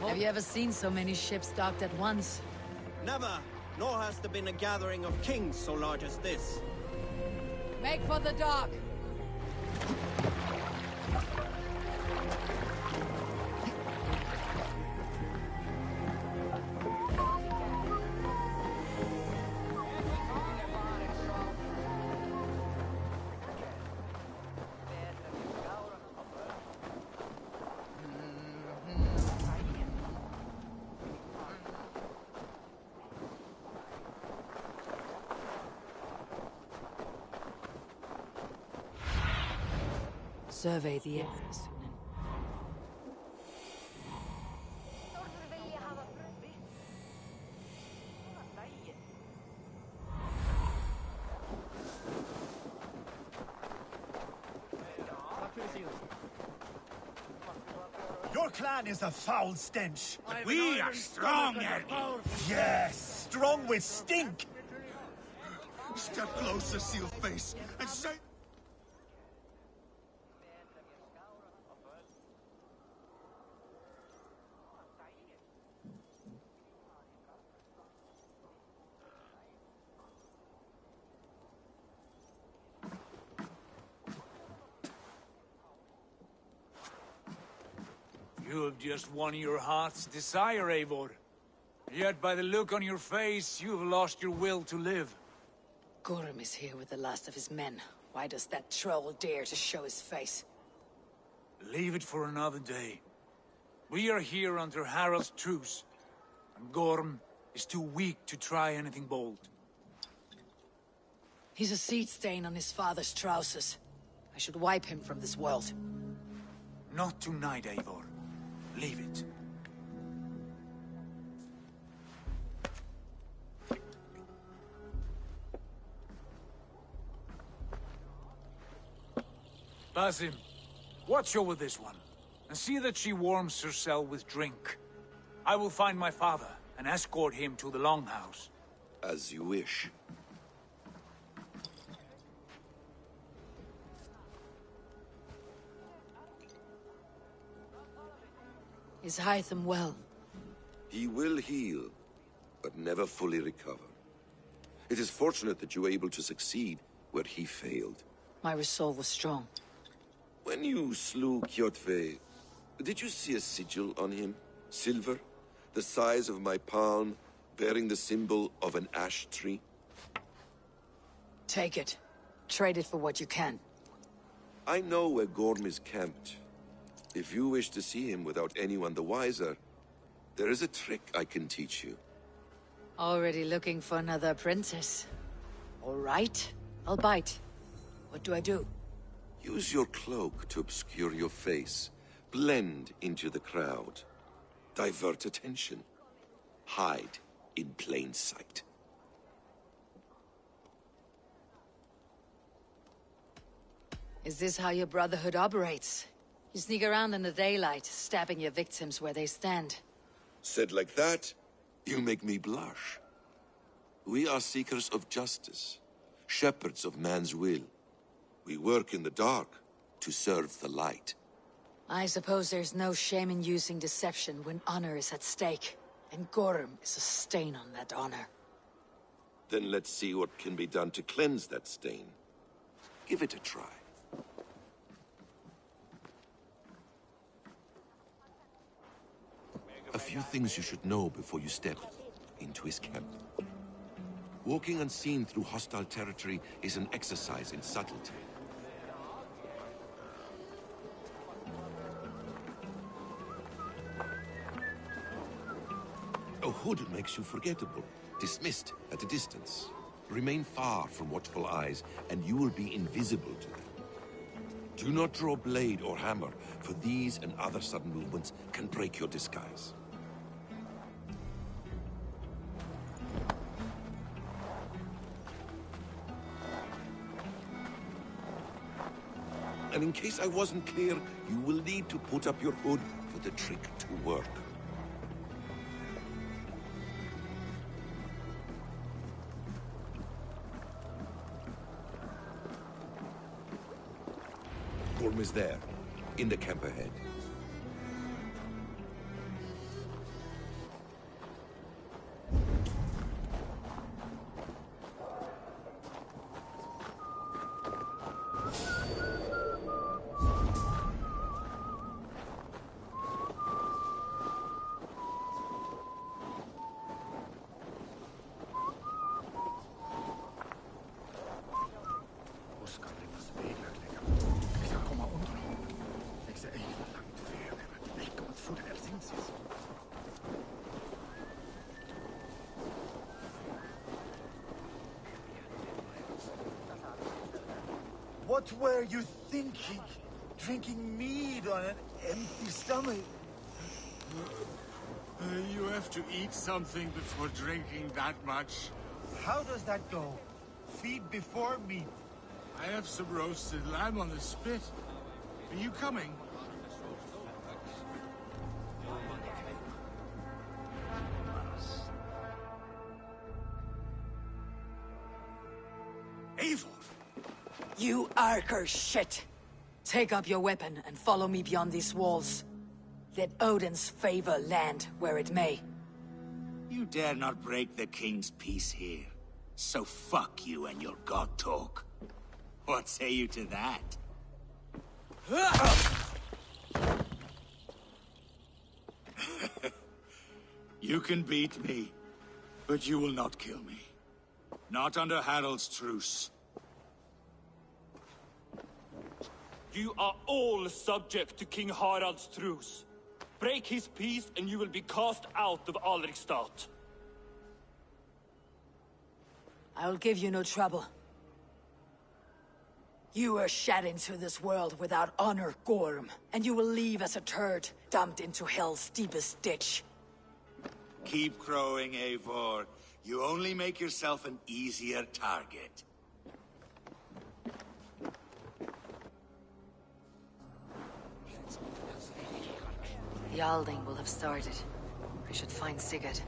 Have you ever seen so many ships docked at once? Never, nor has there been a gathering of kings so large as this. Make for the dock! Survey the area. Your clan is a foul stench. We are strong, Ernie. Yes, strong with stink. Step closer, Sealface, and say... You have just won your heart's desire, Eivor. Yet by the look on your face, you have lost your will to live. Gorm is here with the last of his men. Why does that troll dare to show his face? Leave it for another day. We are here under Harald's truce, and Gorm is too weak to try anything bold. He's a seed stain on his father's trousers. I should wipe him from this world. Not tonight, Eivor. Leave it. Basim, watch over this one, and see that she warms herself with drink. I will find my father, and escort him to the Longhouse. As you wish. Is Hytham well? He will heal, but never fully recover. It is fortunate that you were able to succeed where he failed. My resolve was strong. When you slew Kjotve, did you see a sigil on him? Silver? The size of my palm, bearing the symbol of an ash tree? Take it. Trade it for what you can. I know where Gorm is camped. If you wish to see him without anyone the wiser, there is a trick I can teach you. Already looking for another apprentice. All right, I'll bite. What do I do? Use your cloak to obscure your face. Blend into the crowd. Divert attention. Hide in plain sight. Is this how your Brotherhood operates? You sneak around in the daylight, stabbing your victims where they stand. Said like that, you make me blush. We are seekers of justice, shepherds of man's will. We work in the dark to serve the light. I suppose there's no shame in using deception when honor is at stake, and Gorm is a stain on that honor. Then let's see what can be done to cleanse that stain. Give it a try. A few things you should know before you step into his camp. Walking unseen through hostile territory is an exercise in subtlety. A hood makes you forgettable, dismissed at a distance. Remain far from watchful eyes, and you will be invisible to them. Do not draw blade or hammer, for these and other sudden movements can break your disguise. And in case I wasn't clear, you will need to put up your hood for the trick to work. Gorm is there, in the camp ahead. What were you thinking? Drinking mead on an empty stomach? You have to eat something before drinking that much. How does that go? Feed before meat. I have some roasted lamb on the spit. Are you coming? Eivor! You Arker shit! Take up your weapon and follow me beyond these walls. Let Odin's favor land where it may. You dare not break the king's peace here. So fuck you and your god talk. What say you to that? You can beat me, but you will not kill me. Not under Harald's truce. You are all subject to King Harald's truce. Break his peace and you will be cast out of Alrikstad. I'll give you no trouble. You were shed into this world without honor, Gorm, and you will leave as a turd, dumped into hell's deepest ditch. Keep crowing, Eivor. You only make yourself an easier target. The Alding will have started. We should find Sigurd.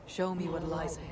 Show me what lies ahead.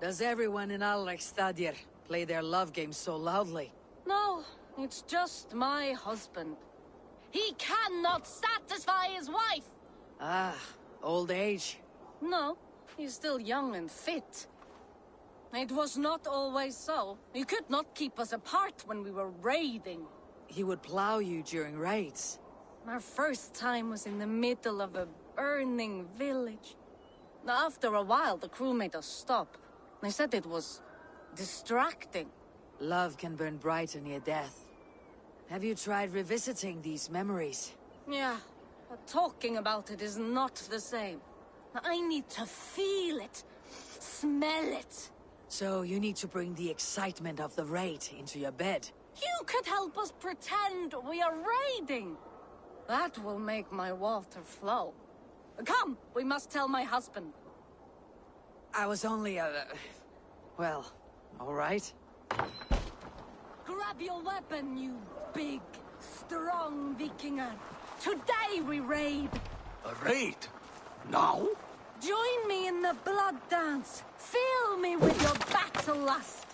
Does everyone in Alrekstadir play their love game so loudly? No, it's just my husband. He cannot satisfy his wife! Ah, old age. No, he's still young and fit. It was not always so. He could not keep us apart when we were raiding. He would plow you during raids. Our first time was in the middle of a burning village. After a while, the crew made us stop. They said it was distracting. Love can burn brighter near death. Have you tried revisiting these memories? Yeah, but talking about it is not the same. I need to feel it, smell it. So you need to bring the excitement of the raid into your bed. You could help us pretend we are raiding. That will make my water flow. Come, we must tell my husband. I was only well, all right. Grab your weapon, you big, strong Vikinger. Today we raid. A raid? Now? Join me in the blood dance. Fill me with your battle lust.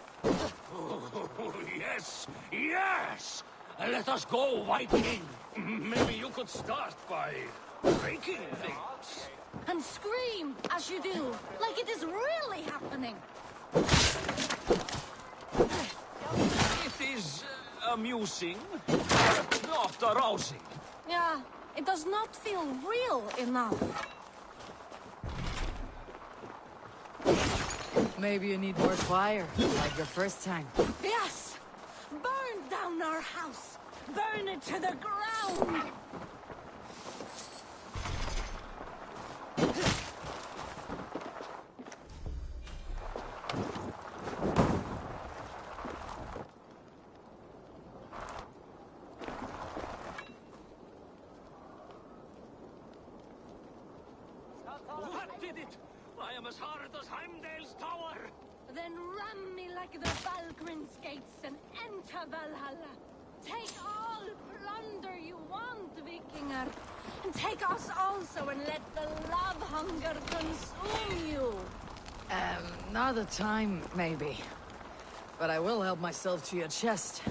Oh, yes, yes! Let us go, White King. Maybe you could start by breaking things. And scream as you do, like it is really happening. It is amusing, but not arousing. Yeah, it does not feel real enough. Maybe you need more fire, like your first time. Yes! Burn down our house! Burn it to the ground! What did it? I am as hard as Heimdall's tower! Then ram me like the Valgrin's gates and enter Valhalla. Take all plunder you want, Vikinger. And take us also and let the love hunger consume you. Another time, maybe. But I will help myself to your chest.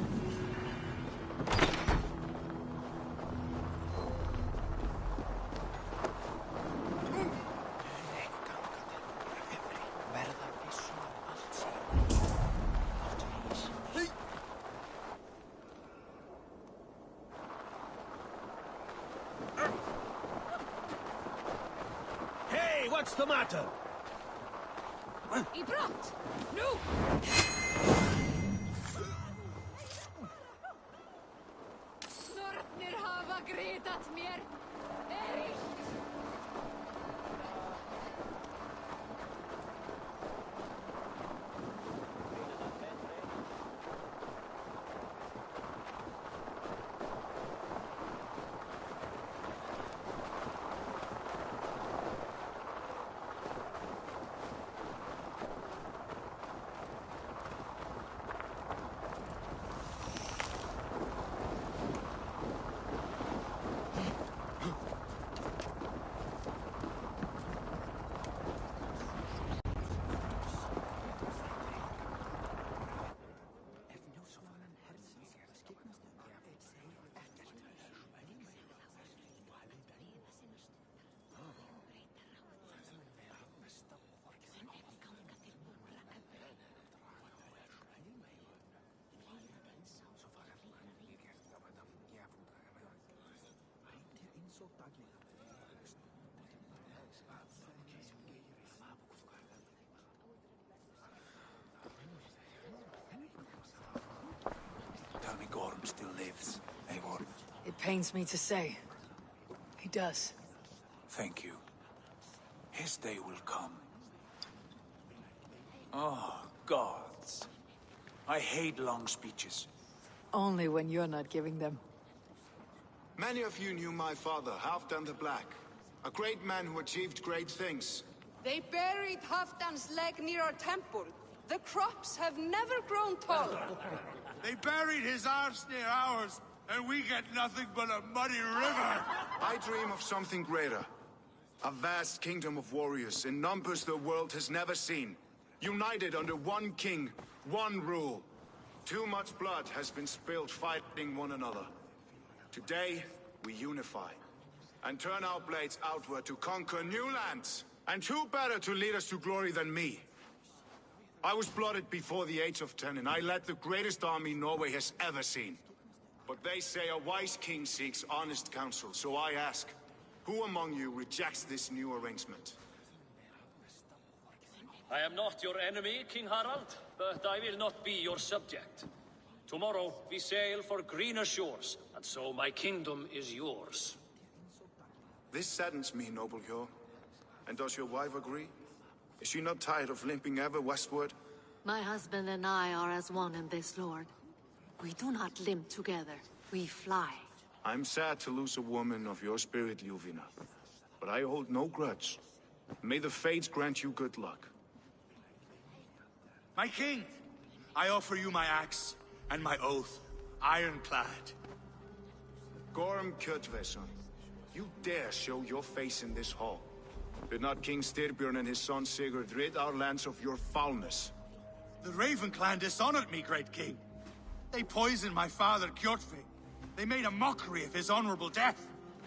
Hey, what's the matter? I brott! Nu! Nornir hafa gritat mér. Tell me Gorm still lives, Eivor. It pains me to say. He does. Thank you. His day will come. Oh, gods. I hate long speeches. Only when you're not giving them. Many of you knew my father, Halfdan the Black. A great man who achieved great things. They buried Halfdan's leg near our temple. The crops have never grown taller. They buried his arse near ours, and we get nothing but a muddy river. I dream of something greater. A vast kingdom of warriors in numbers the world has never seen. united under one king, one rule. Too much blood has been spilled fighting one another. Today, we unify, and turn our blades outward to conquer new lands. And who better to lead us to glory than me? I was blooded before the age of 10, and I led the greatest army Norway has ever seen. But they say a wise king seeks honest counsel, so I ask, who among you rejects this new arrangement? I am not your enemy, King Harald, but I will not be your subject. Tomorrow we sail for greener shores, and so my kingdom is yours. This saddens me, noble Hjor. And does your wife agree? Is she not tired of limping ever westward? My husband and I are as one in this, Lord. We do not limp together, we fly. I'm sad to lose a woman of your spirit, Ljuvina. But I hold no grudge. May the fates grant you good luck. My king, I offer you my axe and my oath, ironclad. Gorm Kjotveson, you dare show your face in this hall. Did not King Styrbjörn and his son Sigurd rid our lands of your foulness? The Raven clan dishonored me, great king. They poisoned my father, Kjotve. They made a mockery of his honorable death.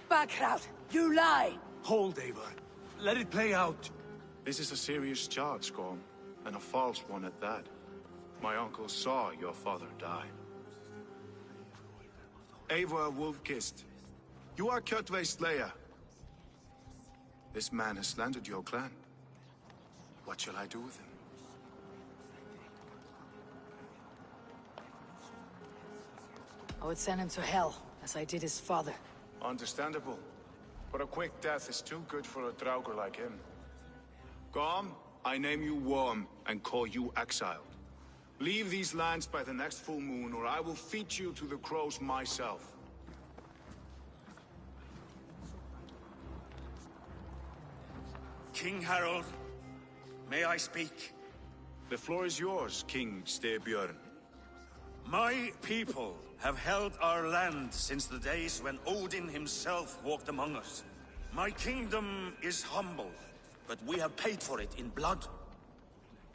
Backrout, you lie! Hold, Eivor. Let it play out. This is a serious charge, Gorm, and a false one at that. My uncle saw your father die. Eivor Wolf-Kissed, you are Kjotve's slayer. This man has slandered your clan. What shall I do with him? I would send him to hell, as I did his father. Understandable. But a quick death is too good for a Draugr like him. Gorm, I name you Worm and call you exiled. Leave these lands by the next full moon, or I will feed you to the crows myself. King Harald, may I speak? The floor is yours, King Styrbjörn. My people have held our land since the days when Odin himself walked among us. My kingdom is humble, but we have paid for it in blood.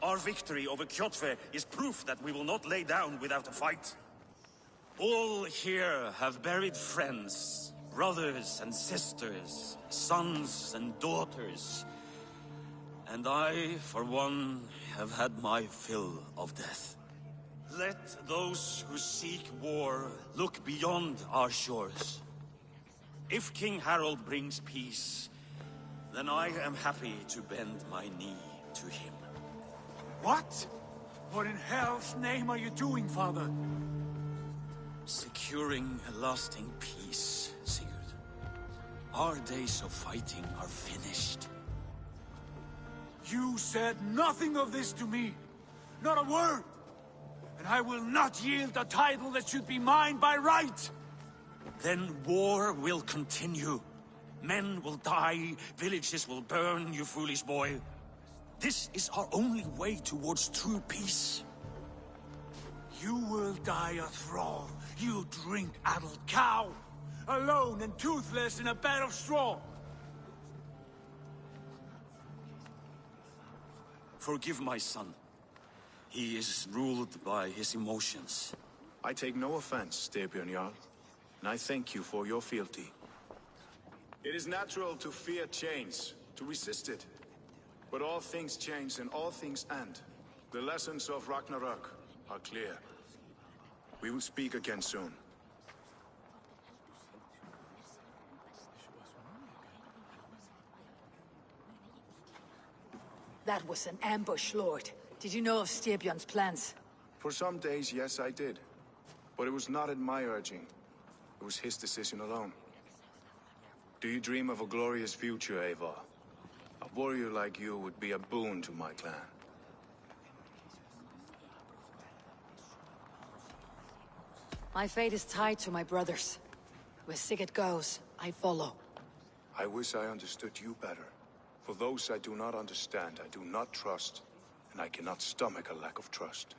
Our victory over Kjotve is proof that we will not lay down without a fight. All here have buried friends, brothers and sisters, sons and daughters. And I, for one, have had my fill of death. Let those who seek war look beyond our shores. If King Harald brings peace, then I am happy to bend my knee to him. What? What in hell's name are you doing, father? Securing a lasting peace, Sigurd. Our days of fighting are finished. You said nothing of this to me. Not a word. And I will not yield a title that should be mine by right. Then war will continue. Men will die, villages will burn, you foolish boy. This is our only way towards true peace. You will die a thrall, you drink-addled cow. Alone and toothless in a bed of straw. Forgive my son. He is ruled by his emotions. I take no offense, Styrbjörn Jarl, and I thank you for your fealty. It is natural to fear change, to resist it. But all things change and all things end. The lessons of Ragnarok are clear. We will speak again soon. That was an ambush, Lord. Did you know of Styrbjörn's plans? For some days, yes, I did. But it was not at my urging. It was his decision alone. Do you dream of a glorious future, Eivor? A warrior like you would be a boon to my clan. My fate is tied to my brothers. Where Sigurd goes, I follow. I wish I understood you better. For those I do not understand, I do not trust. And I cannot stomach a lack of trust.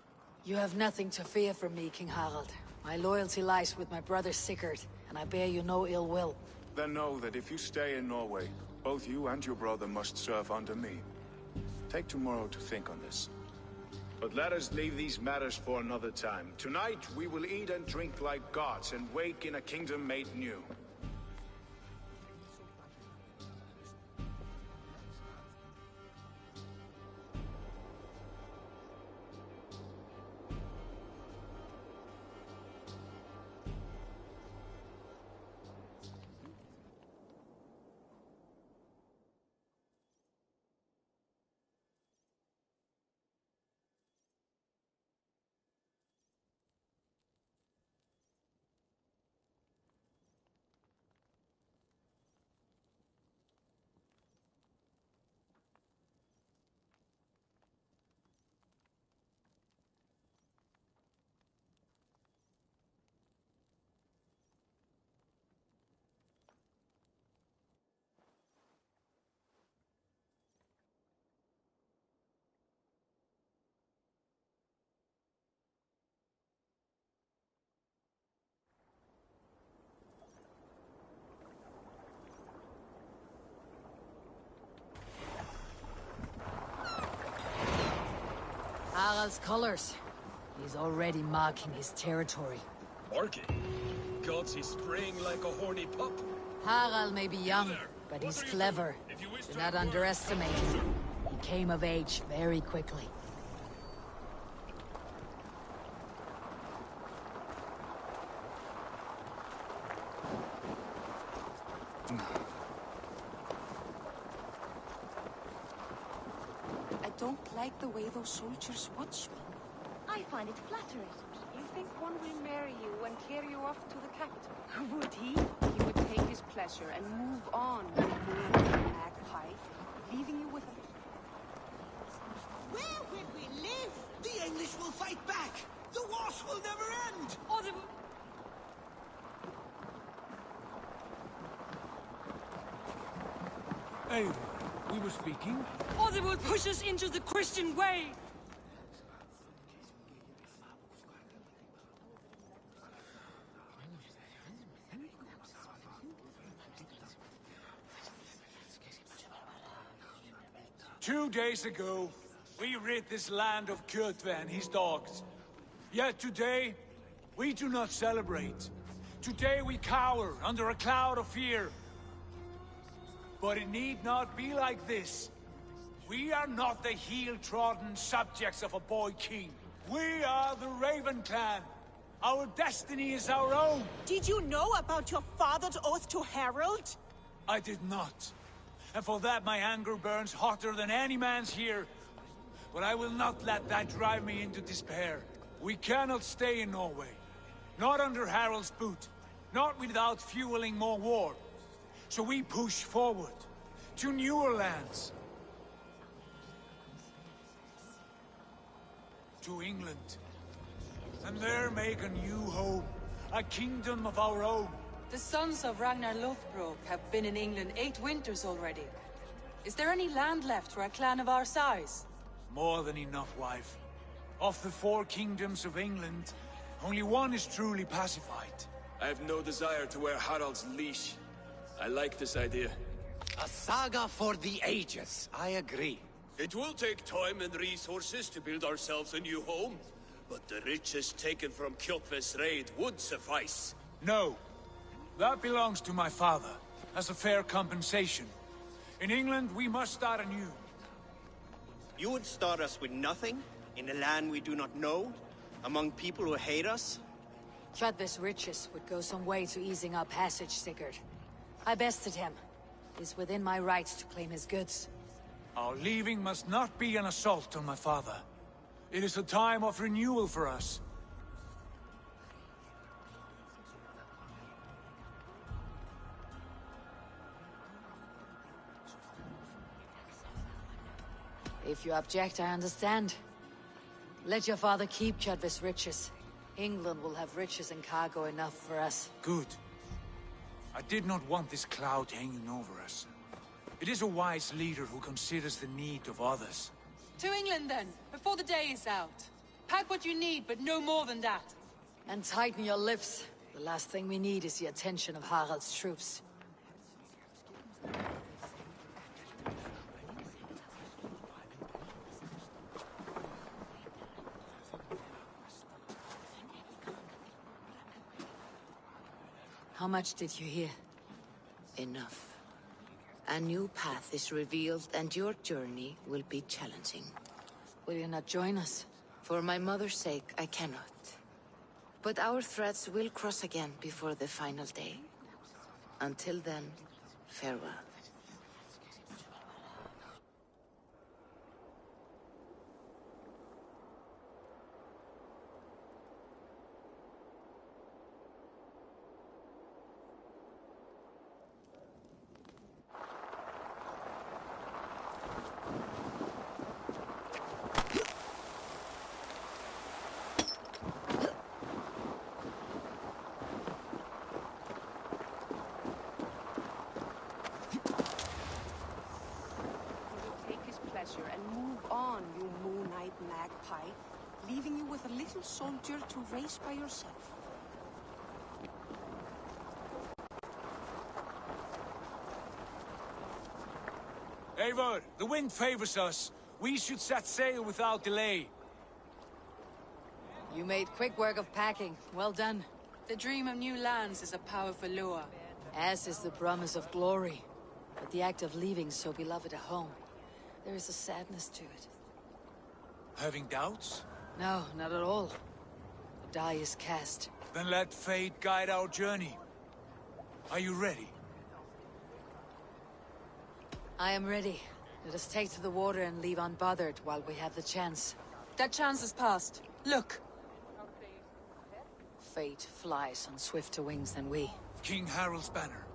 You have nothing to fear from me, King Harald. My loyalty lies with my brother Sigurd, and I bear you no ill will. Then know that if you stay in Norway, both you and your brother must serve under me. Take tomorrow to think on this. But let us leave these matters for another time. Tonight, we will eat and drink like gods and wake in a kingdom made new. Harald's colors. He's already marking his territory. Marking? Gods, he's spraying like a horny pup. Harald may be young, but he's clever. Do not underestimate him. He came of age very quickly. I don't like the way those soldiers watch me. I find it flattering. You think one will marry you and carry you off to the capital? Would he? He would take his pleasure and move on, magpie, leaving you with a... Where will we live? The English will fight back! The wars will never end! Or the... Hey, we were speaking. Or they will push us into the Christian way! Two days ago, we rid this land of Kjotve and his dogs. Yet today, we do not celebrate. Today we cower under a cloud of fear. But it need not be like this. We are not the heel-trodden subjects of a boy king. We are the Raven clan. Our destiny is our own. Did you know about your father's oath to Harold? I did not. And for that my anger burns hotter than any man's here. But I will not let that drive me into despair. We cannot stay in Norway. Not under Harald's boot. Not without fueling more war. So we push forward. To newer lands. To England. And there make a new home. A kingdom of our own. The sons of Ragnar Lothbrok have been in England 8 winters already. Is there any land left for a clan of our size? More than enough, wife. Of the 4 kingdoms of England, only one is truly pacified. I have no desire to wear Harald's leash. I like this idea. A saga for the ages, I agree. It will take time and resources to build ourselves a new home, but the riches taken from Kjotve's raid would suffice. No. That belongs to my father, as a fair compensation. In England, we must start anew. You would start us with nothing? In a land we do not know? Among people who hate us? Kjotve's riches would go some way to easing our passage, Sigurd. I bested him. It is within my rights to claim his goods. Our leaving must not be an assault on my father. It is a time of renewal for us. If you object, I understand. Let your father keep Kjotve's riches. England will have riches and cargo enough for us. Good. I did not want this cloud hanging over us. It is a wise leader who considers the need of others. To England then, before the day is out. Pack what you need, but no more than that. And tighten your lips. The last thing we need is the attention of Harald's troops. How much did you hear? Enough. A new path is revealed, and your journey will be challenging. Will you not join us? For my mother's sake, I cannot. But our threads will cross again before the final day. Until then, farewell. And move on, you moon-eyed magpie, leaving you with a little soldier to race by yourself. Eivor, the wind favors us. We should set sail without delay. You made quick work of packing. Well done. The dream of new lands is a powerful lure. As is the promise of glory. But the act of leaving so beloved a home, there is a sadness to it. Having doubts? No, not at all. The die is cast. Then let fate guide our journey. Are you ready? I am ready. Let us take to the water and leave unbothered while we have the chance. That chance is past. Look! Fate flies on swifter wings than we. King Harald's banner.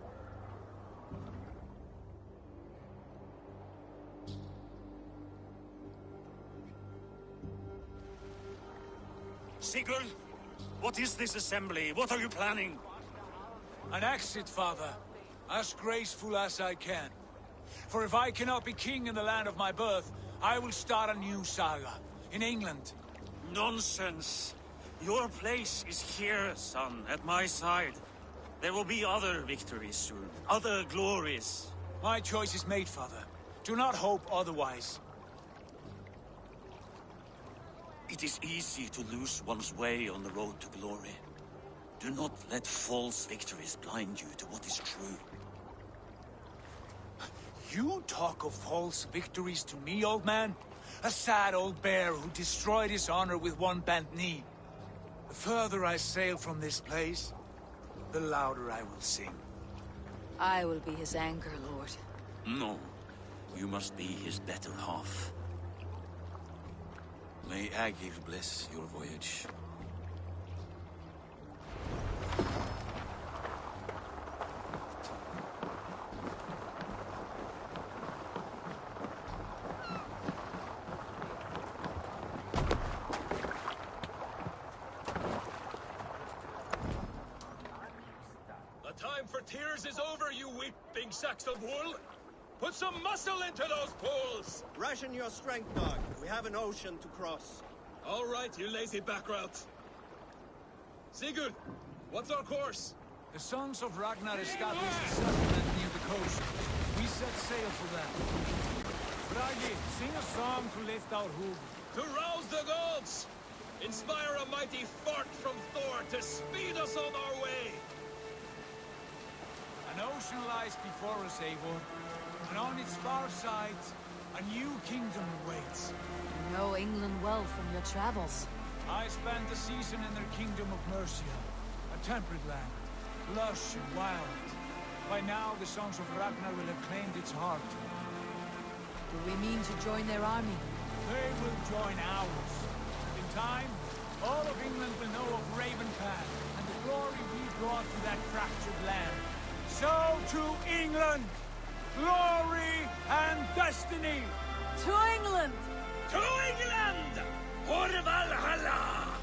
Sigurd, what is this assembly? What are you planning? An exit, father. As graceful as I can. For if I cannot be king in the land of my birth, I will start a new saga. In England. Nonsense. Your place is here, son, at my side. There will be other victories soon. Other glories. My choice is made, father. Do not hope otherwise. It is easy to lose one's way on the road to glory. Do not let false victories blind you to what is true. You talk of false victories to me, old man? A sad old bear who destroyed his honor with one bent knee. The further I sail from this place, the louder I will sing. I will be his anchor, Lord. No, you must be his better half. May Agir bless your voyage. The time for tears is over, you weeping sacks of wool! Put some muscle into those pools! Ration your strength, dog. We have an ocean to cross. All right, you lazy backrout. Sigurd, what's our course? The sons of Ragnar established a settlement near the coast. We set sail for them. Bragi, sing a song to lift our hoof. To rouse the gods! Inspire a mighty fart from Thor to speed us on our way! An ocean lies before us, Eivor. And on its far side, a new kingdom awaits. You know England well from your travels. I spent a season in their kingdom of Mercia, a temperate land, lush and wild. By now, the sons of Ragnar will have claimed its heart. Do we mean to join their army? They will join ours. In time, all of England will know of Ravenpan and the glory we brought to that fractured land. So to England! Glory and destiny! To England! To England! For Valhalla!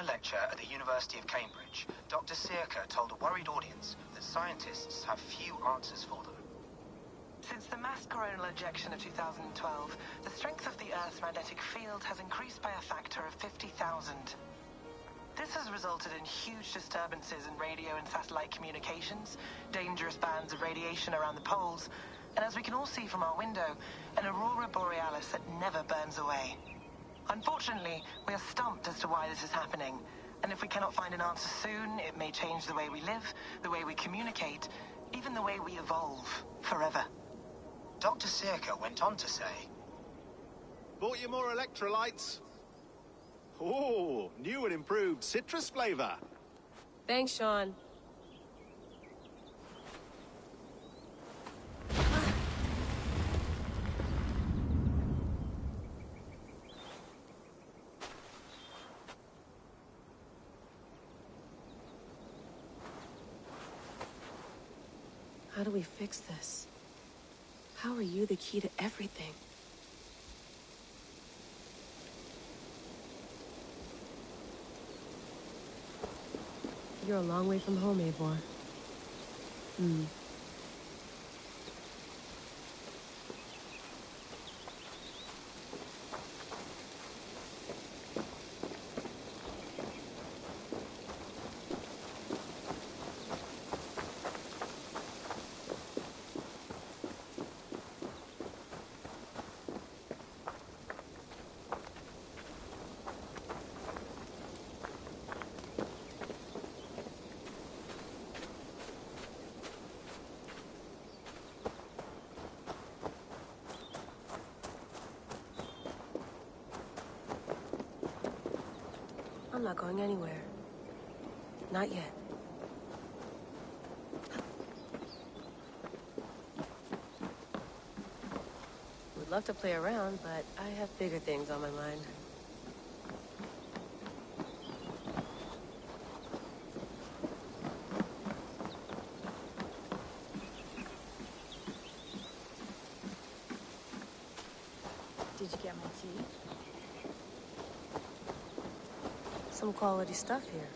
a lecture at the University of Cambridge, Dr. Circa told a worried audience that scientists have few answers for them. Since the mass coronal ejection of 2012, the strength of the Earth's magnetic field has increased by a factor of 50,000. This has resulted in huge disturbances in radio and satellite communications, dangerous bands of radiation around the poles, and as we can all see from our window, an aurora borealis that never burns away. Unfortunately, we are stumped as to why this is happening, and if we cannot find an answer soon, it may change the way we live, the way we communicate, even the way we evolve, forever. Dr. Circa went on to say, "Bought you more electrolytes? Oh, new and improved citrus flavor." Thanks, Sean. How do we fix this? How are you the key to everything? You're a long way from home, Eivor. I'm not going anywhere. Not yet. Would love to play around, but I have bigger things on my mind. Did you get my tea? Some quality stuff here.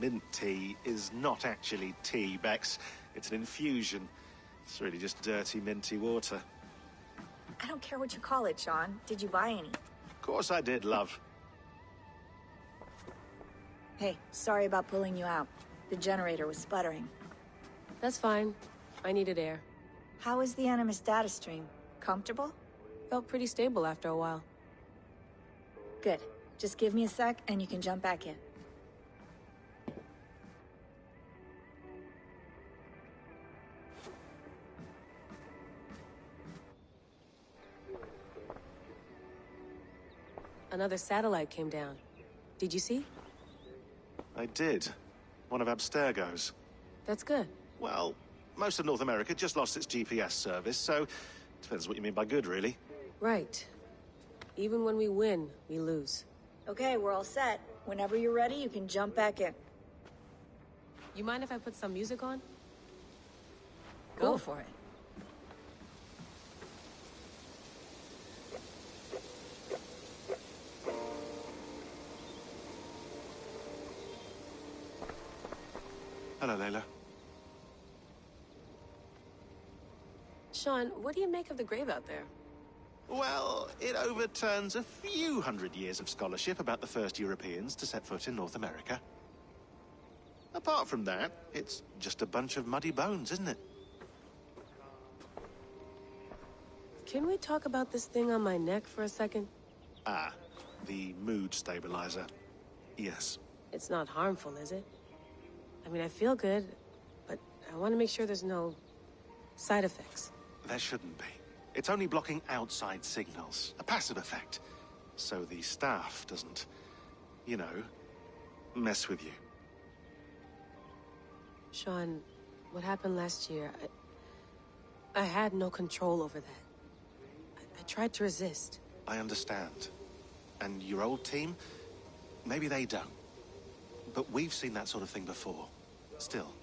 Mint tea is not actually tea, Bex. It's an infusion. It's really just dirty, minty water. I don't care what you call it, Sean. Did you buy any? Of course I did, love. Hey, sorry about pulling you out. The generator was sputtering. That's fine. I needed air. How is the Animus data stream? Comfortable? Felt pretty stable after a while. Good. Just give me a sec and you can jump back in. Another satellite came down. Did you see? I did. One of Abstergo's. That's good. Well, most of North America just lost its GPS service, so depends what you mean by good, really. Right. Even when we win, we lose. Okay, we're all set. Whenever you're ready, you can jump back in. You mind if I put some music on? Go for it. Hello, Layla. Sean, what do you make of the grave out there? Well, it overturns a few hundred years of scholarship about the first Europeans to set foot in North America. Apart from that, it's just a bunch of muddy bones, isn't it? Can we talk about this thing on my neck for a second? Ah, the mood stabilizer. Yes. It's not harmful, is it? I mean, I feel good, but I want to make sure there's no side effects. There shouldn't be. It's only blocking outside signals, a passive effect. So the staff doesn't, you know, mess with you. Sean, what happened last year, I had no control over that. I tried to resist. I understand. And your old team, maybe they don't. But we've seen that sort of thing before. Still,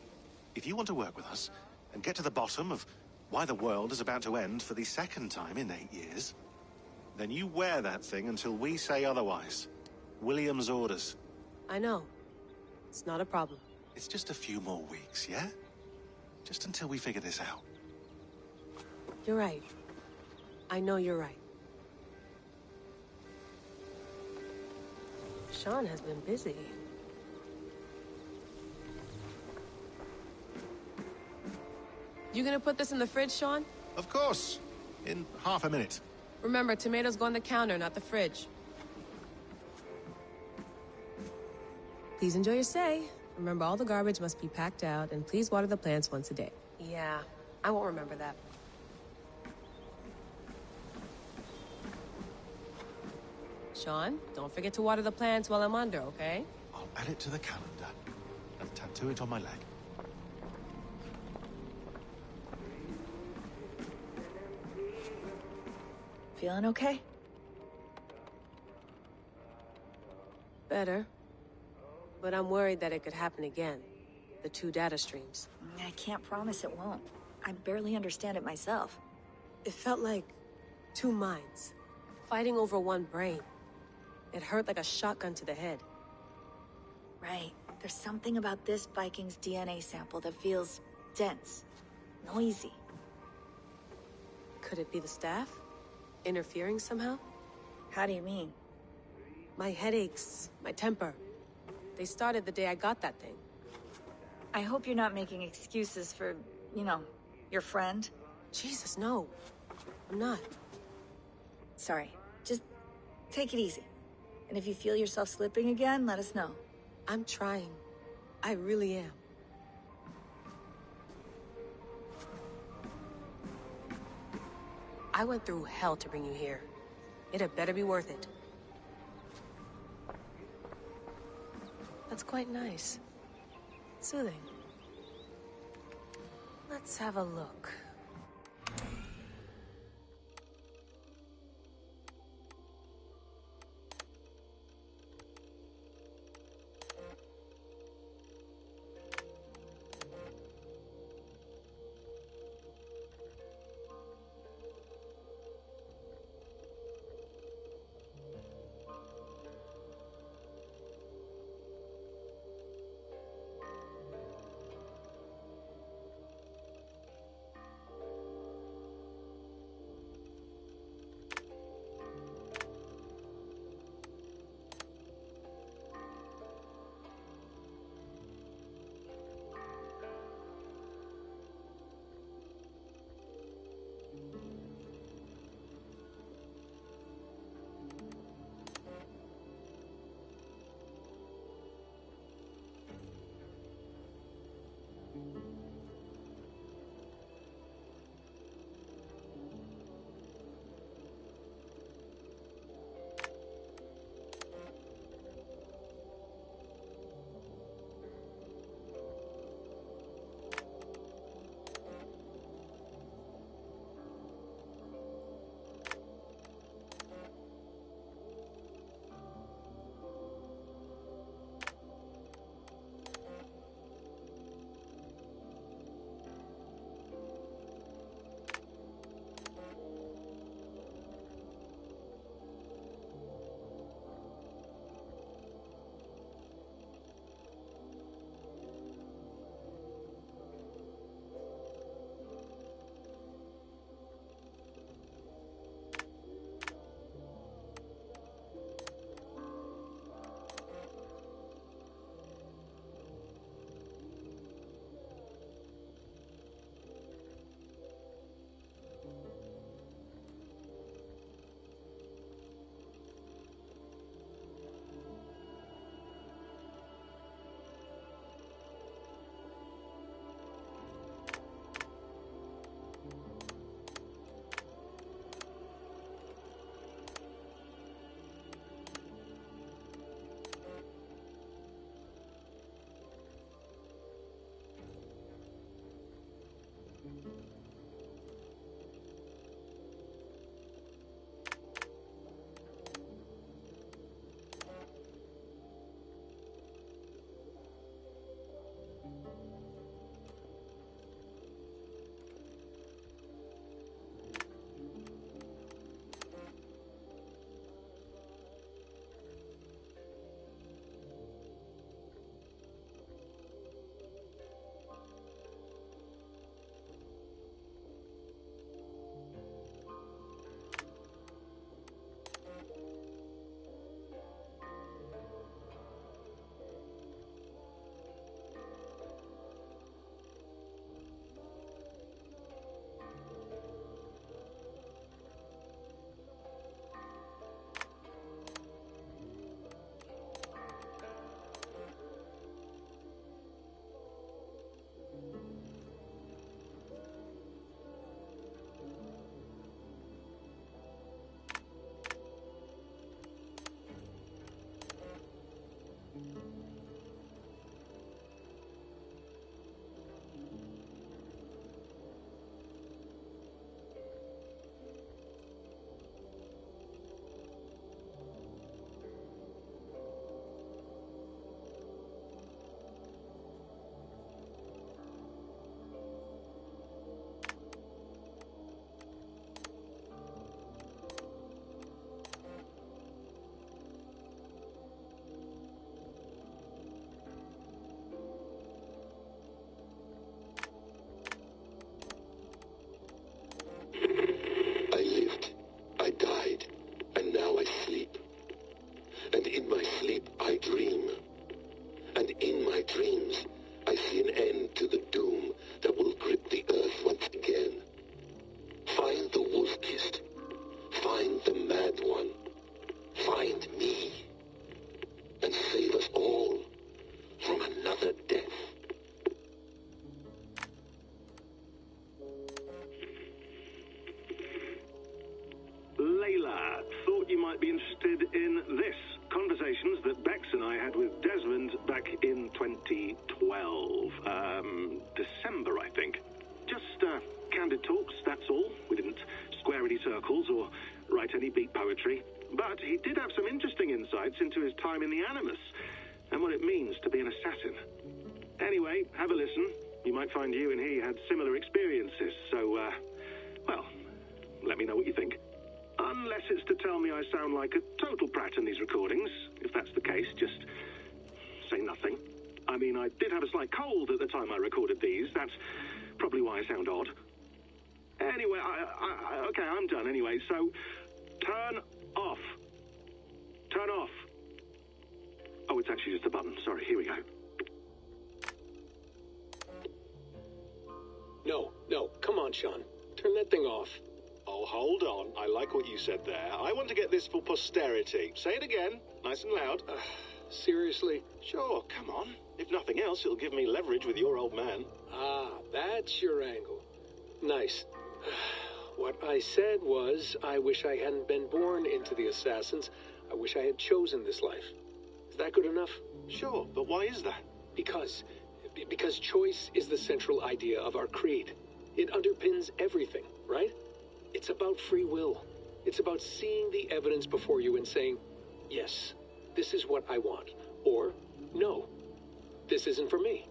if you want to work with us and get to the bottom of why the world is about to end for the second time in 8 years, Then you wear that thing until we say otherwise. William's orders. I know. It's not a problem. It's just a few more weeks, yeah? Just until we figure this out. You're right. I know you're right. Sean has been busy. You gonna put this in the fridge, Sean? Of course. In half a minute. Remember, tomatoes go on the counter, not the fridge. Please enjoy your stay. Remember, all the garbage must be packed out, and please water the plants once a day. Yeah, I won't remember that. Sean, don't forget to water the plants while I'm under, okay? I'll add it to the calendar and tattoo it on my leg. Feeling okay? Better. But I'm worried that it could happen again. The 2 data streams. I can't promise it won't. I barely understand it myself. It felt like 2 minds, fighting over 1 brain. It hurt like a shotgun to the head. Right. There's something about this Viking's DNA sample that feels dense, noisy. Could it be the staff? Interfering somehow? How do you mean? My headaches, my temper. They started the day I got that thing. I hope you're not making excuses for, you know, your friend. Jesus, no. I'm not. Sorry. Just take it easy. And if you feel yourself slipping again, let us know. I'm trying. I really am. I went through hell to bring you here. It had better be worth it. That's quite nice. Soothing. Let's have a look. be interested in this. Conversations that Bex and I had with Desmond back in 2012. December, I think. Just candid talks, that's all. We didn't square any circles or write any beat poetry. But he did have some interesting insights into his time in the Animus and what it means to be an assassin. Anyway, have a listen. You might find you and he had similar experiences, so, well, let me know what you think. Unless it's to tell me I sound like a total prat in these recordings. If that's the case, just say nothing. I mean, I did have a slight cold at the time I recorded these. That's probably why I sound odd. Anyway, okay, I'm done anyway, so turn off. Turn off. Oh, it's actually just a button. Sorry, here we go. No, come on, Sean. Turn that thing off. Oh, hold on. I like what you said there. I want to get this for posterity. Say it again, nice and loud. Seriously? Sure, come on. If nothing else, it'll give me leverage with your old man. Ah, that's your angle. Nice. What I said was, I wish I hadn't been born into the Assassins. I wish I had chosen this life. Is that good enough? Sure, but why is that? Because choice is the central idea of our creed. It underpins everything, right? It's about free will. It's about seeing the evidence before you and saying, yes, this is what I want. Or, no, this isn't for me.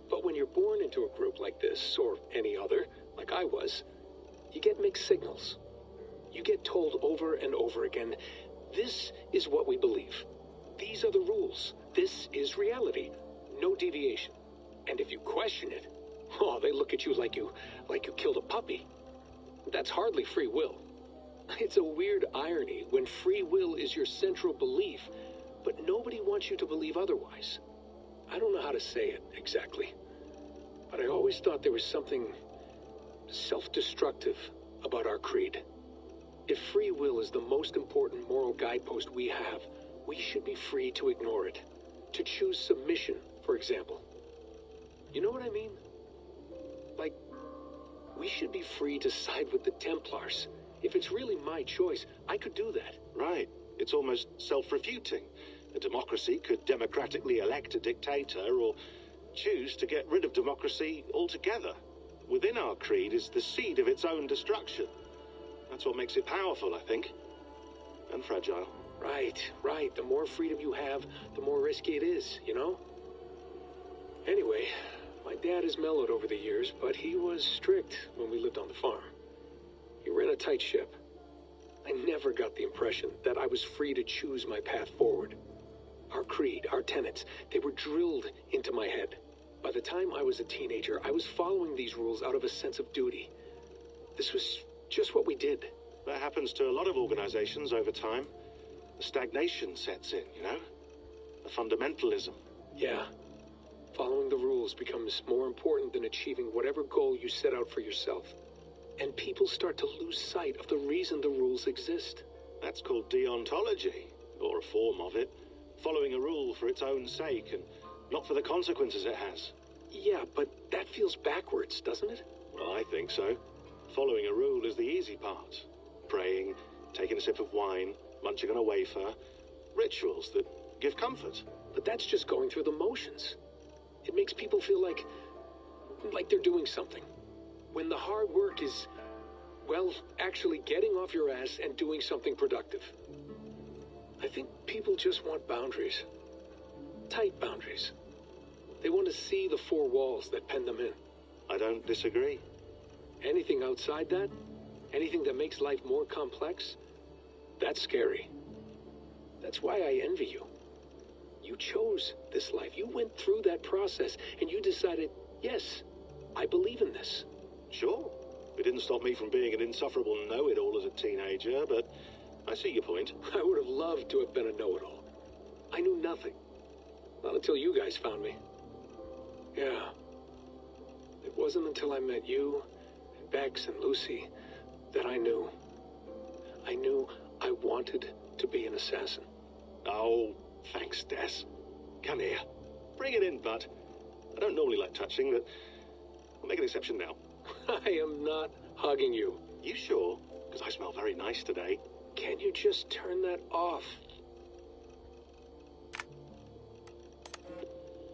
But when you're born into a group like this, or any other, like I was, you get mixed signals. You get told over and over again, this is what we believe. These are the rules. This is reality. No deviation. And if you question it, oh, they look at you like you killed a puppy. That's hardly free will. It's a weird irony when free will is your central belief, but nobody wants you to believe otherwise. I don't know how to say it exactly, but I always thought there was something self-destructive about our creed. If free will is the most important moral guidepost we have, we should be free to ignore it. To choose submission, for example. You know what I mean? Like, we should be free to side with the Templars. If it's really my choice, I could do that. Right. It's almost self-refuting. A democracy could democratically elect a dictator or choose to get rid of democracy altogether. Within our creed is the seed of its own destruction. That's what makes it powerful, I think. And fragile. Right. The more freedom you have, the more risky it is, you know? Anyway, my dad has mellowed over the years, but he was strict when we lived on the farm. He ran a tight ship. I never got the impression that I was free to choose my path forward. Our creed, our tenets, they were drilled into my head. By the time I was a teenager, I was following these rules out of a sense of duty. This was just what we did. That happens to a lot of organizations over time. The stagnation sets in, you know? The fundamentalism. Yeah. Following the rules becomes more important than achieving whatever goal you set out for yourself. And people start to lose sight of the reason the rules exist. That's called deontology, or a form of it. Following a rule for its own sake, and not for the consequences it has. Yeah, but that feels backwards, doesn't it? Well, I think so. Following a rule is the easy part. Praying, taking a sip of wine, munching on a wafer. Rituals that give comfort. But that's just going through the motions. It makes people feel like they're doing something. When the hard work is, well, actually getting off your ass and doing something productive. I think people just want boundaries. Tight boundaries. They want to see the four walls that pen them in. I don't disagree. Anything outside that, anything that makes life more complex, that's scary. That's why I envy you. You chose this life. You went through that process, and you decided, yes, I believe in this. Sure. It didn't stop me from being an insufferable know-it-all as a teenager, but I see your point. I would have loved to have been a know-it-all. I knew nothing. Not until you guys found me. Yeah. It wasn't until I met you, and Bex and Lucy, that I knew. I knew I wanted to be an assassin. Oh, thanks, Des. Come here. Bring it in, bud. I don't normally like touching, but I'll make an exception now. I am not hugging you. You sure? Because I smell very nice today. Can you just turn that off?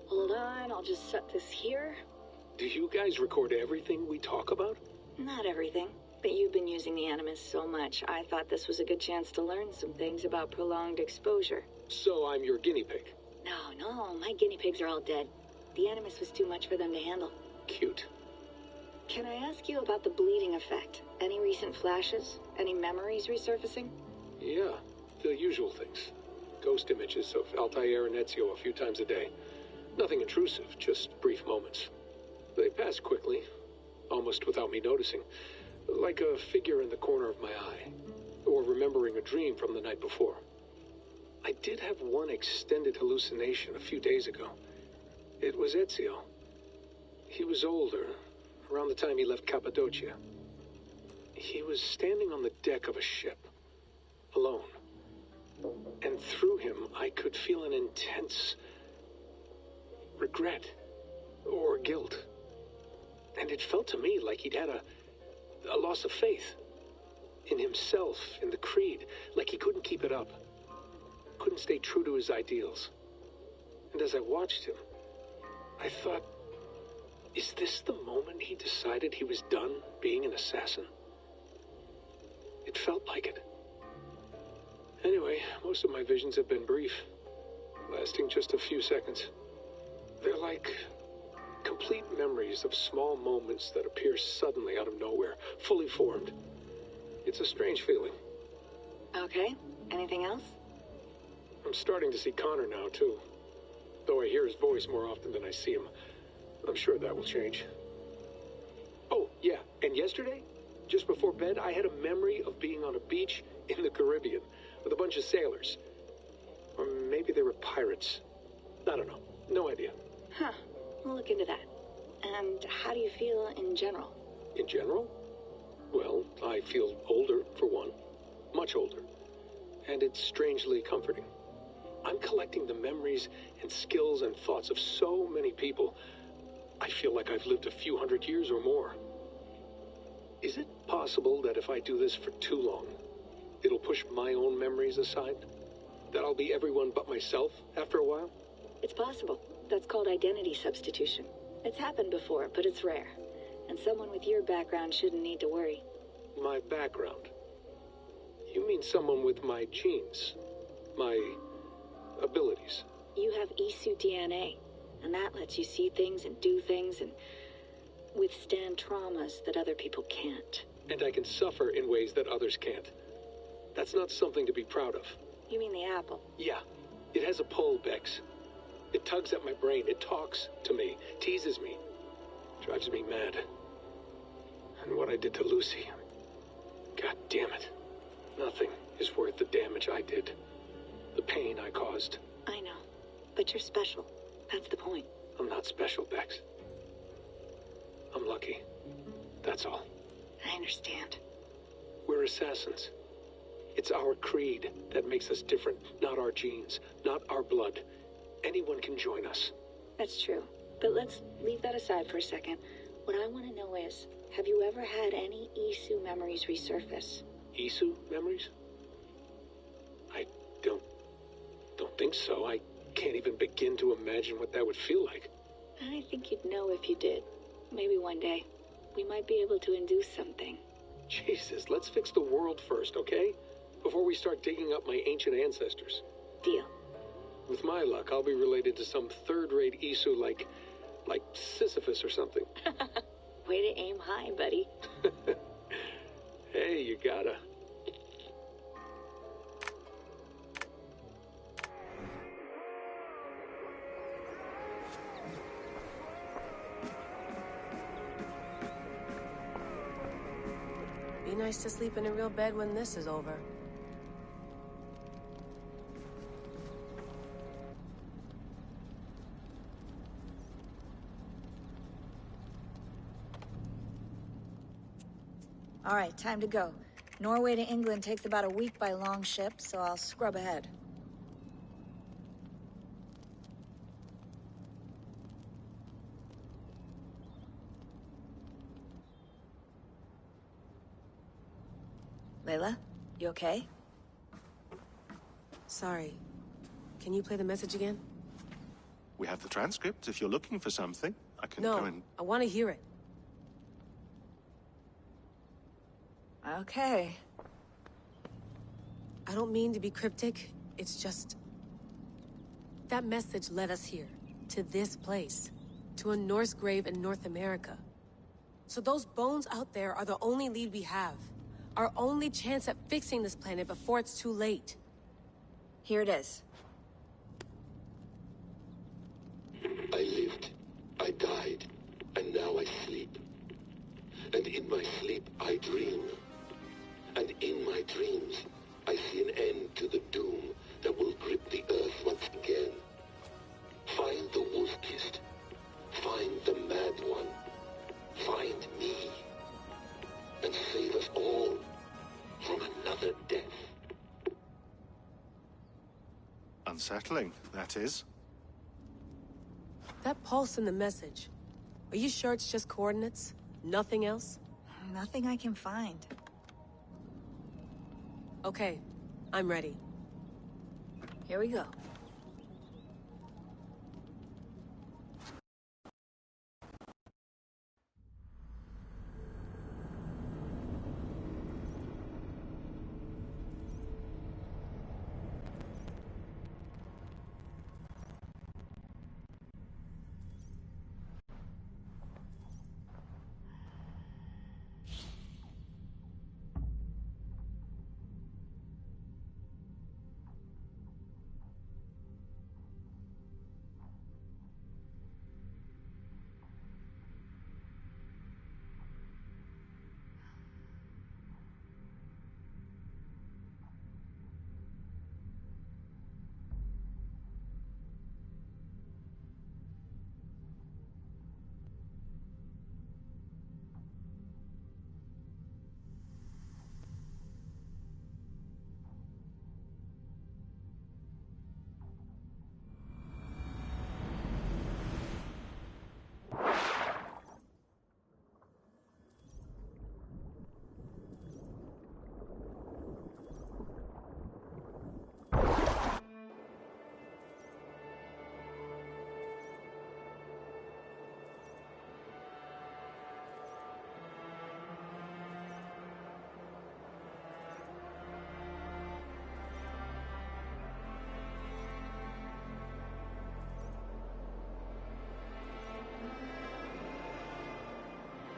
Hold on, I'll just set this here. Do you guys record everything we talk about? Not everything, but you've been using the Animus so much, I thought this was a good chance to learn some things about prolonged exposure. So I'm your guinea pig? No, my guinea pigs are all dead. The Animus was too much for them to handle. Cute. Can I ask you about the bleeding effect? Any recent flashes? Any memories resurfacing? Yeah, the usual things. Ghost images of Altair and Ezio a few times a day. Nothing intrusive, just brief moments. They pass quickly, almost without me noticing. Like a figure in the corner of my eye. Or remembering a dream from the night before. I did have one extended hallucination a few days ago. It was Ezio. He was older, around the time he left Cappadocia. He was standing on the deck of a ship, alone. And through him, I could feel an intense regret or guilt. And it felt to me like he'd had a loss of faith in himself, in the creed, like he couldn't keep it up, couldn't stay true to his ideals. And as I watched him, I thought, is this the moment he decided he was done being an assassin? It felt like it. Anyway, most of my visions have been brief, lasting just a few seconds. They're like complete memories of small moments that appear suddenly out of nowhere, fully formed. It's a strange feeling. Okay, anything else? I'm starting to see Connor now, too. Though I hear his voice more often than I see him. I'm sure that will change. Oh, yeah, and yesterday, just before bed, I had a memory of being on a beach in the Caribbean with a bunch of sailors. Or maybe they were pirates. I don't know. No idea. Huh, we'll look into that. And how do you feel in general? In general? Well, I feel older, for one. Much older. And it's strangely comforting. I'm collecting the memories and skills and thoughts of so many people. I feel like I've lived a few hundred years or more. Is it possible that if I do this for too long, it'll push my own memories aside? That I'll be everyone but myself after a while? It's possible. That's called identity substitution. It's happened before, but it's rare. And someone with your background shouldn't need to worry. My background? You mean someone with my genes? My abilities? You have Isu DNA, and that lets you see things and do things and withstand traumas that other people can't. And I can suffer in ways that others can't. That's not something to be proud of. You mean the apple? Yeah. It has a pull, Bex. It tugs at my brain. It talks to me. Teases me. Drives me mad. And what I did to Lucy. God damn it. Nothing is worth the damage I did. The pain I caused. I know. But you're special. That's the point. I'm not special, Bex. I'm lucky. That's all. I understand. We're assassins. It's our creed that makes us different, not our genes, not our blood. Anyone can join us. That's true. But let's leave that aside for a second. What I want to know is, have you ever had any Isu memories resurface? Isu memories? I don't think so. I can't even begin to imagine what that would feel like. I think you'd know if you did. Maybe one day, we might be able to induce something. Jesus, let's fix the world first, okay? Before we start digging up my ancient ancestors. Deal. With my luck, I'll be related to some third-rate Isu like Sisyphus or something. Way to aim high, buddy. Hey, you gotta. Be nice to sleep in a real bed when this is over. All right, time to go. Norway to England takes about a week by long ship, so I'll scrub ahead. Layla, you okay? Sorry. Can you play the message again? We have the transcript if you're looking for something. I can go and... I want to hear it. Okay. I don't mean to be cryptic. It's just... that message led us here. To this place. To a Norse grave in North America. So those bones out there are the only lead we have. Our only chance at fixing this planet before it's too late. Here it is. I lived, I died, and now I sleep. And in my sleep I dream. And in my dreams, I see an end to the doom that will grip the earth once again. Find the wolf-kissed. Find the mad one. Find me. And save us all from another death. Unsettling, that is. That pulse in the message. Are you sure it's just coordinates? Nothing else? Nothing I can find. Okay, I'm ready. Here we go.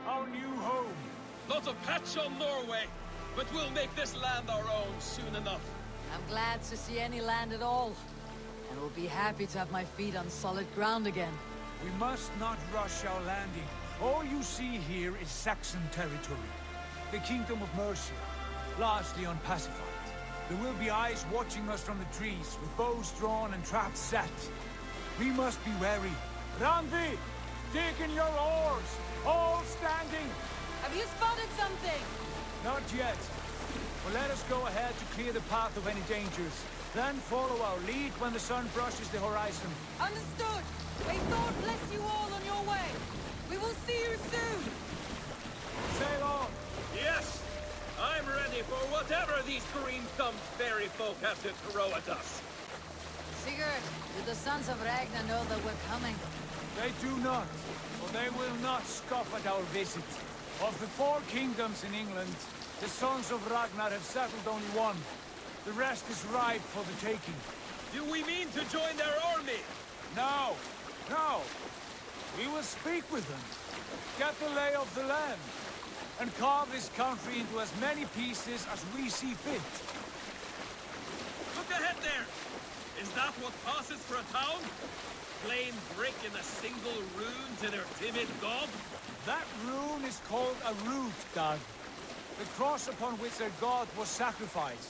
Our new home. Not a patch on Norway, but we'll make this land our own soon enough. I'm glad to see any land at all. And will be happy to have my feet on solid ground again. We must not rush our landing. All you see here is Saxon territory. The Kingdom of Mercia, largely unpacified. There will be eyes watching us from the trees, with bows drawn and traps set. We must be wary. Randi! Dig in your oars! All standing! Have you spotted something? Not yet. But let us go ahead to clear the path of any dangers. Then follow our lead when the sun brushes the horizon. Understood! May God bless you all on your way! We will see you soon! Sail on! Yes! I'm ready for whatever these green-thumbed fairy folk have to throw at us. Sigurd, do the sons of Ragnar know that we're coming? They do not, for they will not scoff at our visit. Of the 4 kingdoms in England, the sons of Ragnar have settled only one. The rest is ripe for the taking. Do we mean to join their army? No, no. We will speak with them, get the lay of the land, and carve this country into as many pieces as we see fit. Look ahead there! Is that what passes for a town? Plain brick in a single rune to their timid god? That rune is called a root, Dag. The cross upon which their god was sacrificed.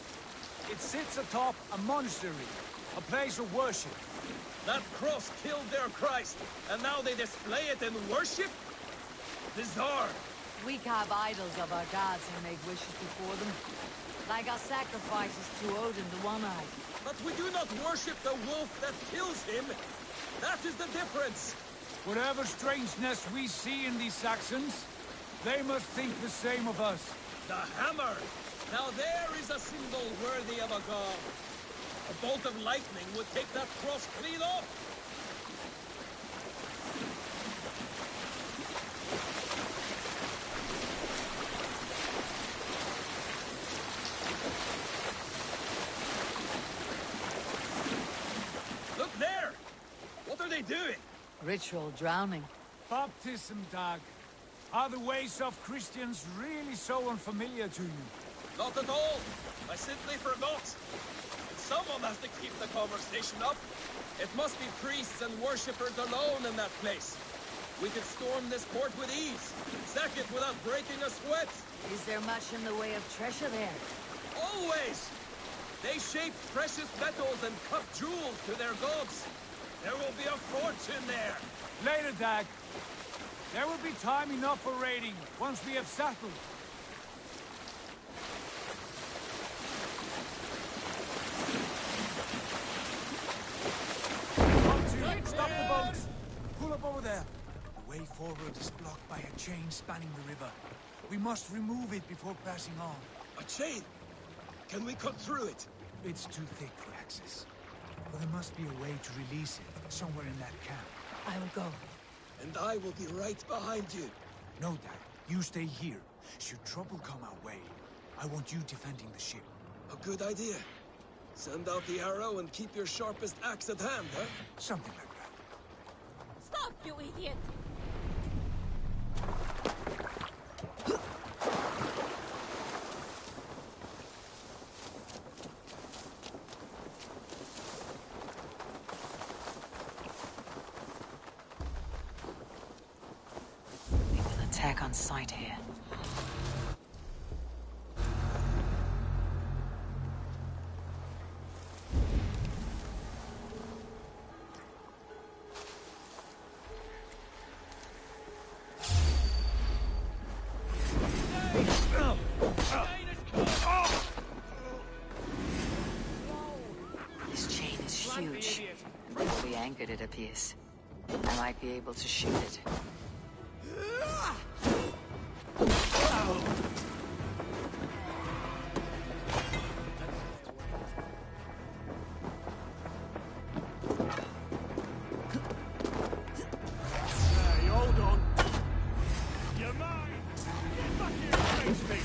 It sits atop a monastery, a place of worship. That cross killed their Christ, and now they display it in worship? Bizarre. We carve idols of our gods and make wishes before them. Like our sacrifices to Odin, the One-Eyed. But we do not worship the wolf that kills him. That is the difference. Whatever strangeness we see in these Saxons, they must think the same of us. The hammer! Now there is a symbol worthy of a god. A bolt of lightning would take that cross clean off! Look there! What are they doing? Ritual drowning. Baptism, Dag. Are the ways of Christians really so unfamiliar to you? Not at all. I simply forgot. And someone has to keep the conversation up. It must be priests and worshippers alone in that place. We could storm this port with ease. Sack it without breaking a sweat. Is there much in the way of treasure there? Always! They shape precious metals and cut jewels to their gods. There will be a fortune there. Later, Dag. There will be time enough for raiding, once we have settled. Stop the boats! Pull up over there. The way forward is blocked by a chain spanning the river. We must remove it before passing on. A chain? Can we cut through it? It's too thick for access. But there must be a way to release it, somewhere in that camp. I will go. And I will be right behind you. No, Dad. You stay here. Should trouble come our way, I want you defending the ship. A good idea. Send out the arrow and keep your sharpest axe at hand, huh? Something like that. Stop, you idiot! We will attack on sight here. It appears. I might be able to shoot it. Hey, hold on. You're mine! Get back here, space thing!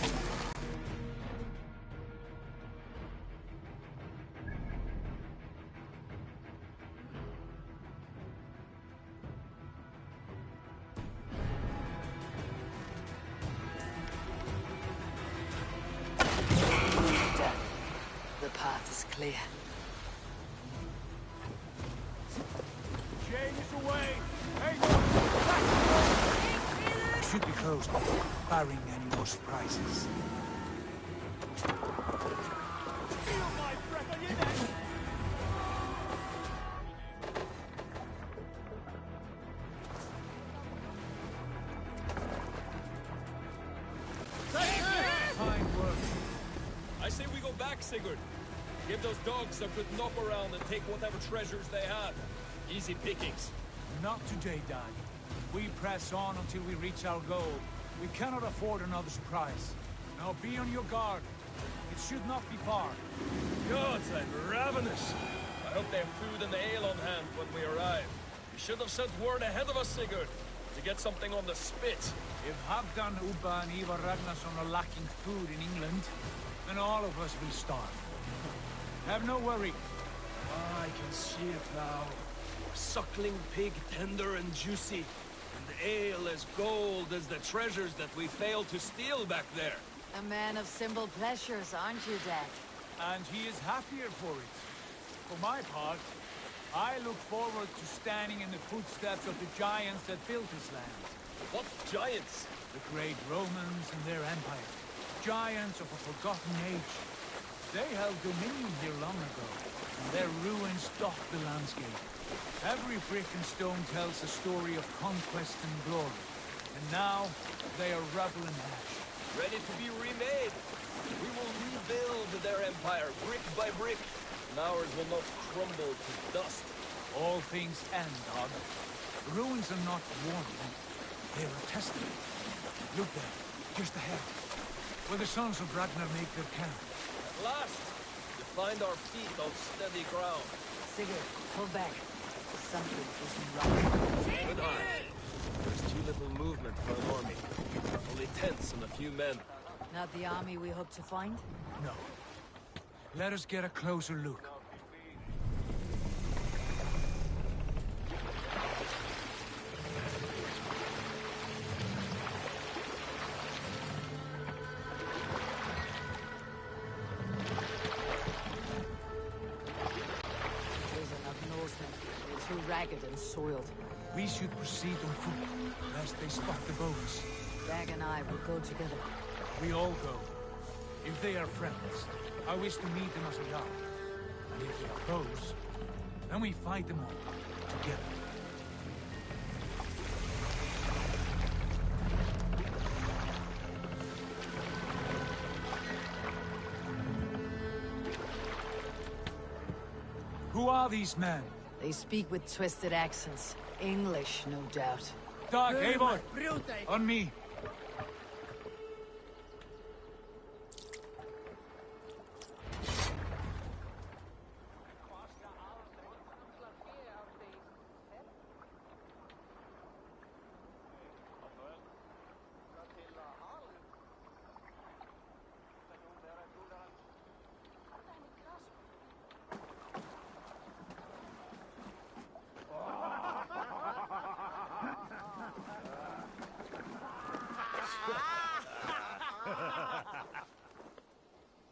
Clear. Chain is away! Hey, no! Should be closed, barring any more surprises. Feel my breath on your neck! Fine work. I say we go back, Sigurd. Give those dogs a good knock around and take whatever treasures they have. Easy pickings. Not today, Dad. We press on until we reach our goal. We cannot afford another surprise. Now be on your guard. It should not be far. Gods, I'm ravenous. I hope they have food and ale on hand when we arrive. We should have sent word ahead of us, Sigurd, to get something on the spit. If Halfdan, Ubba, and Ivar Ragnarsson are lacking food in England, then all of us will starve. Have no worry. I can see it now. A suckling pig, tender and juicy. And the ale as gold as the treasures that we failed to steal back there. A man of simple pleasures, aren't you, Dad? And he is happier for it. For my part, I look forward to standing in the footsteps of the giants that built this land. What giants? The great Romans and their empire. Giants of a forgotten age. They held dominion here long ago, and their ruins dot the landscape. Every brick and stone tells a story of conquest and glory. And now, they are rubble and ash. Ready to be remade. We will rebuild their empire, brick by brick, and ours will not crumble to dust. All things end, Dog. The ruins are not warning. They are a testament. Look there, just ahead, where the sons of Ragnar make their camp. At last! The find our feet on steady ground. Sigurd, pull back. Something isn't right. Good eye. There's too little movement for an army. Only tents and a few men. Not the army we hope to find? No. Let us get a closer look. Too ragged and soiled. We should proceed on foot, lest they spot the boats. Dag and I will go together. We all go. If they are friends, I wish to meet them as a yard. And if they are foes, then we fight them all, together. Who are these men? They speak with twisted accents. English, no doubt. Dag, Eivor! On me!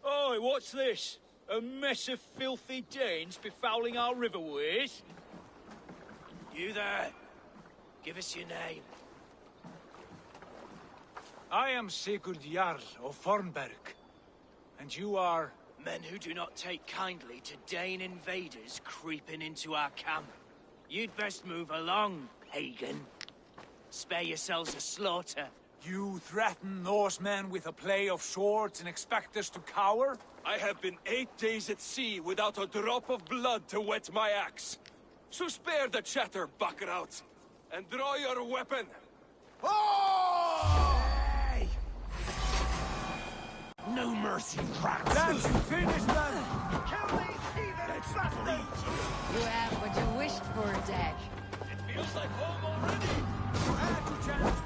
Oi, what's this? A mess of filthy Danes befouling our riverways? You there? Give us your name. I am Sigurd Jarl of Fornberg. And you are? Men who do not take kindly to Dane invaders creeping into our camp. You'd best move along, pagan. Spare yourselves a slaughter. You threaten Norsemen with a play of swords and expect us to cower? I have been 8 days at sea without a drop of blood to wet my axe. So spare the chatter, buckerouts, and draw your weapon. Oh! Hey! No mercy, rats! That's finished, man! Kill these heathen bastards! You have what you wished for, Dag. It feels like home already! Had your chance.